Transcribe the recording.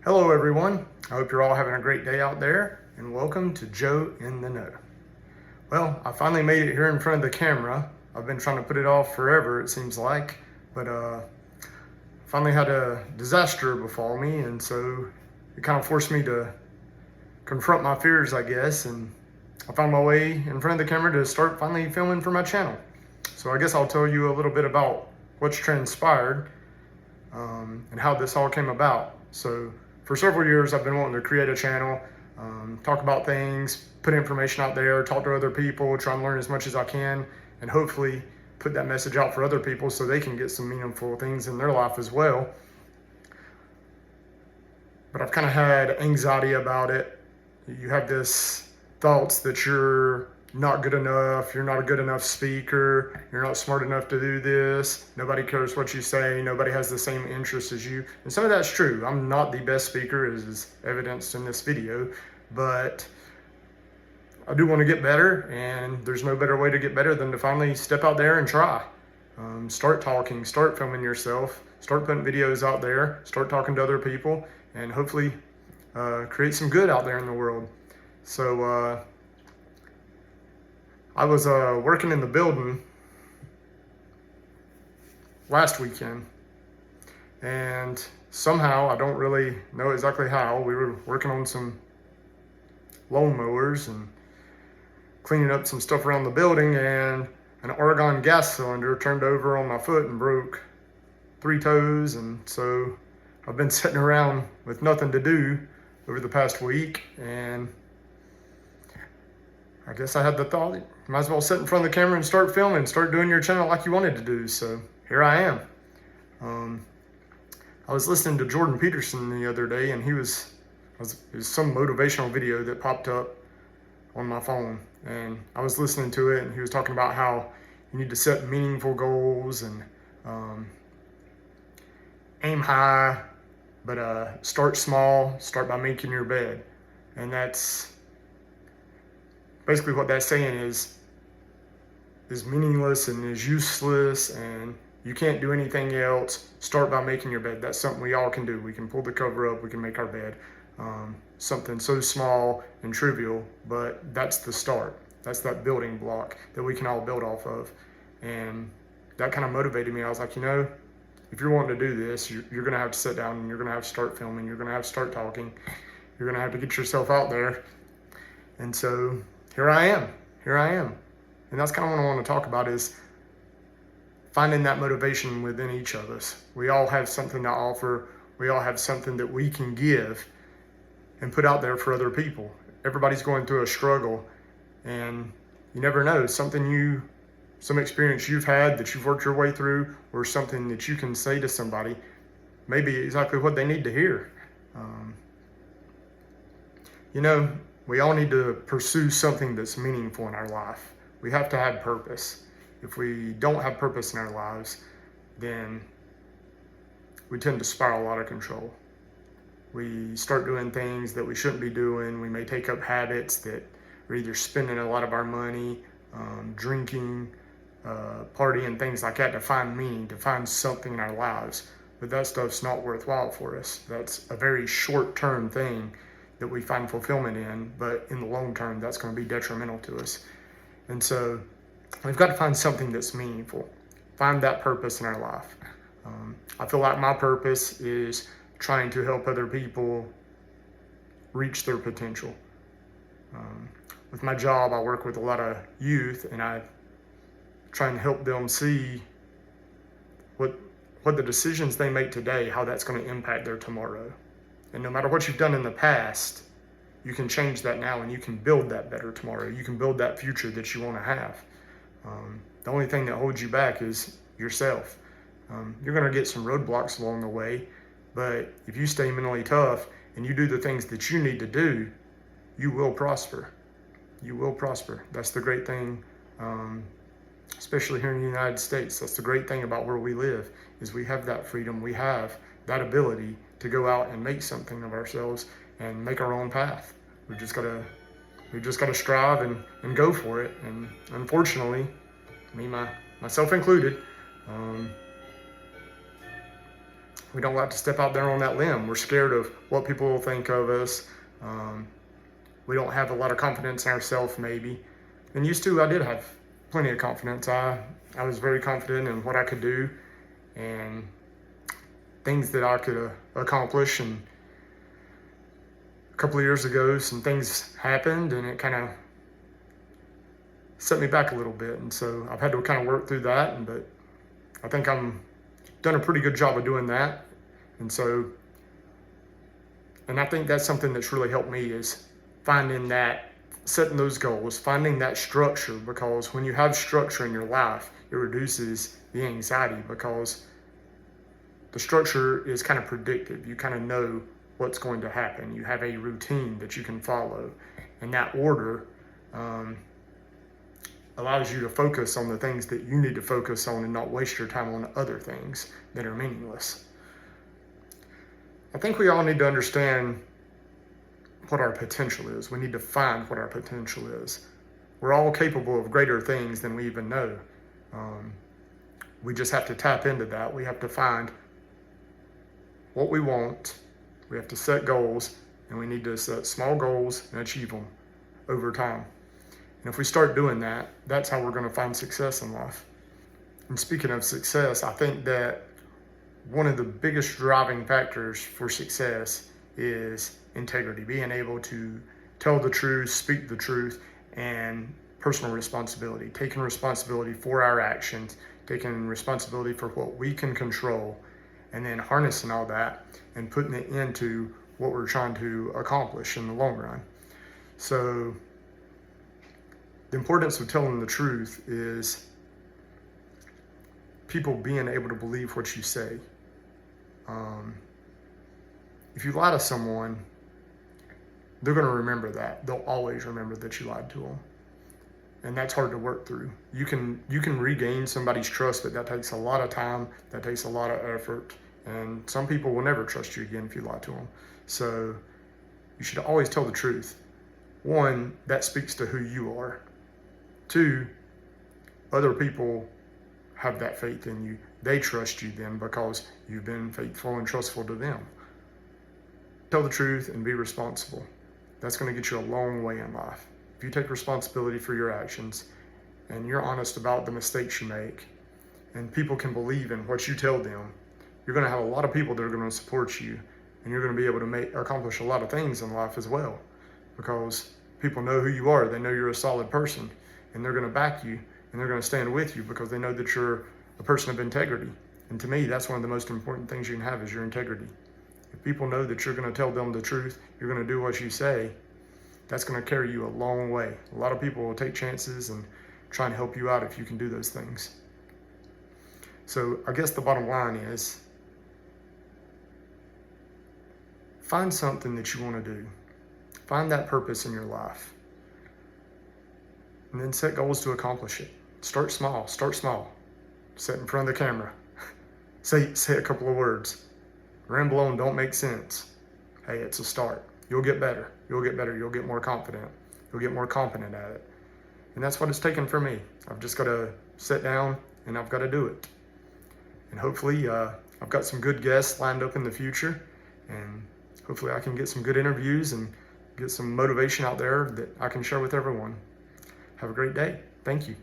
Hello everyone, I hope you're all having a great day out there, and welcome to Joe in the Know. Well, I finally made it here in front of the camera. I've been trying to put it off forever, it seems like, but finally had a disaster befall me, and so it kind of forced me to confront my fears, I guess, and I found my way in front of the camera to start finally filming for my channel. So I guess I'll tell you a little bit about what's transpired and how this all came about. So for several years, I've been wanting to create a channel, talk about things, put information out there, talk to other people, try and learn as much as I can, and hopefully put that message out for other people so they can get some meaningful things in their life as well. But I've kind of had anxiety about it. You have this thoughts that you're not good enough, you're not a good enough speaker, you're not smart enough to do this, nobody cares what you say, nobody has the same interests as you. And some of that's true. I'm not the best speaker, as is evidenced in this video, but I do want to get better, and there's no better way to get better than to finally step out there and try. Start talking, start filming yourself, start putting videos out there, start talking to other people, and hopefully create some good out there in the world. So I was working in the building last weekend, and somehow, I don't really know exactly how, we were working on some lawn mowers and cleaning up some stuff around the building, and an argon gas cylinder turned over on my foot and broke 3 toes. And so I've been sitting around with nothing to do over the past week, and I guess I had the thought, you might as well sit in front of the camera and start filming, start doing your channel like you wanted to do. So here I am. I was listening to Jordan Peterson the other day, and it was some motivational video that popped up on my phone, and I was listening to it, and he was talking about how you need to set meaningful goals and aim high, but start small, start by making your bed. And that's basically what that's saying is meaningless and is useless, and you can't do anything else. Start by making your bed. That's something we all can do. We can pull the cover up, we can make our bed. Something so small and trivial, but that's the start. That's that building block that we can all build off of. And that kind of motivated me. I was like, if you're wanting to do this, you're gonna have to sit down, and you're gonna have to start filming, you're gonna have to start talking, you're gonna have to get yourself out there. And so here I am. And that's kind of what I want to talk about, is finding that motivation within each of us. We all have something to offer. We all have something that we can give and put out there for other people. Everybody's going through a struggle, and you never know, some experience you've had that you've worked your way through, or something that you can say to somebody, maybe exactly what they need to hear. We all need to pursue something that's meaningful in our life. We have to have purpose. If we don't have purpose in our lives, then we tend to spiral out of control. We start doing things that we shouldn't be doing. We may take up habits that are either spending a lot of our money, drinking, partying, things like that, to find meaning, to find something in our lives. But that stuff's not worthwhile for us. That's a very short-term thing that we find fulfillment in, but in the long term, that's going to be detrimental to us. And so we've got to find something that's meaningful, find that purpose in our life. I feel like my purpose is trying to help other people reach their potential. With my job, I work with a lot of youth, and I try and help them see what the decisions they make today, how that's going to impact their tomorrow. And no matter what you've done in the past, you can change that now, and you can build that better tomorrow. You can build that future that you want to have. The only thing that holds you back is yourself. You're going to get some roadblocks along the way, but if you stay mentally tough and you do the things that you need to do, you will prosper. You will prosper. That's the great thing, especially here in the United States. That's the great thing about where we live, is we have that freedom. We have that ability to go out and make something of ourselves and make our own path. We've just got to strive and go for it. And unfortunately, myself included, We don't like to step out there on that limb. We're scared of what people will think of us. We don't have a lot of confidence in ourselves, maybe. And used to, I did have plenty of confidence. I was very confident in what I could do and things that I could accomplish. And a couple of years ago, some things happened and it kind of set me back a little bit. And so I've had to kind of work through that. But I think I'm done a pretty good job of doing that. And I think that's something that's really helped me, is setting those goals, finding that structure, because when you have structure in your life, it reduces the anxiety, because the structure is kind of predictive. You kind of know what's going to happen. You have a routine that you can follow, and that order allows you to focus on the things that you need to focus on and not waste your time on other things that are meaningless. I think we all need to understand what our potential is. We need to find what our potential is. We're all capable of greater things than we even know. We just have to tap into that. We have to find what we want. We have to set goals, and we need to set small goals and achieve them over time. And if we start doing that, that's how we're going to find success in life. And speaking of success, I think that one of the biggest driving factors for success is integrity, being able to tell the truth, speak the truth, and personal responsibility, taking responsibility for our actions, taking responsibility for what we can control, and then harnessing all that and putting it into what we're trying to accomplish in the long run. So the importance of telling the truth is people being able to believe what you say. If you lie to someone, they're going to remember that. They'll always remember that you lied to them. And that's hard to work through. You can regain somebody's trust, but that takes a lot of time. That takes a lot of effort. And some people will never trust you again if you lie to them. So you should always tell the truth. One, that speaks to who you are. Two, other people have that faith in you. They trust you then because you've been faithful and trustful to them. Tell the truth and be responsible. That's going to get you a long way in life. If you take responsibility for your actions and you're honest about the mistakes you make, and people can believe in what you tell them, you're going to have a lot of people that are going to support you, and you're going to be able to accomplish a lot of things in life as well, because people know who you are. They know you're a solid person, and they're going to back you, and they're going to stand with you because they know that you're a person of integrity. And to me, that's one of the most important things you can have, is your integrity. If people know that you're going to tell them the truth, you're going to do what you say, that's going to carry you a long way. A lot of people will take chances and try and help you out if you can do those things. So I guess the bottom line is, find something that you want to do. Find that purpose in your life. And then set goals to accomplish it. Start small. Sit in front of the camera. Say a couple of words. Ramble on don't make sense. Hey, it's a start. You'll get better. You'll get more confident. You'll get more competent at it. And that's what it's taken for me. I've just got to sit down and I've got to do it. And hopefully I've got some good guests lined up in the future. And hopefully I can get some good interviews and get some motivation out there that I can share with everyone. Have a great day. Thank you.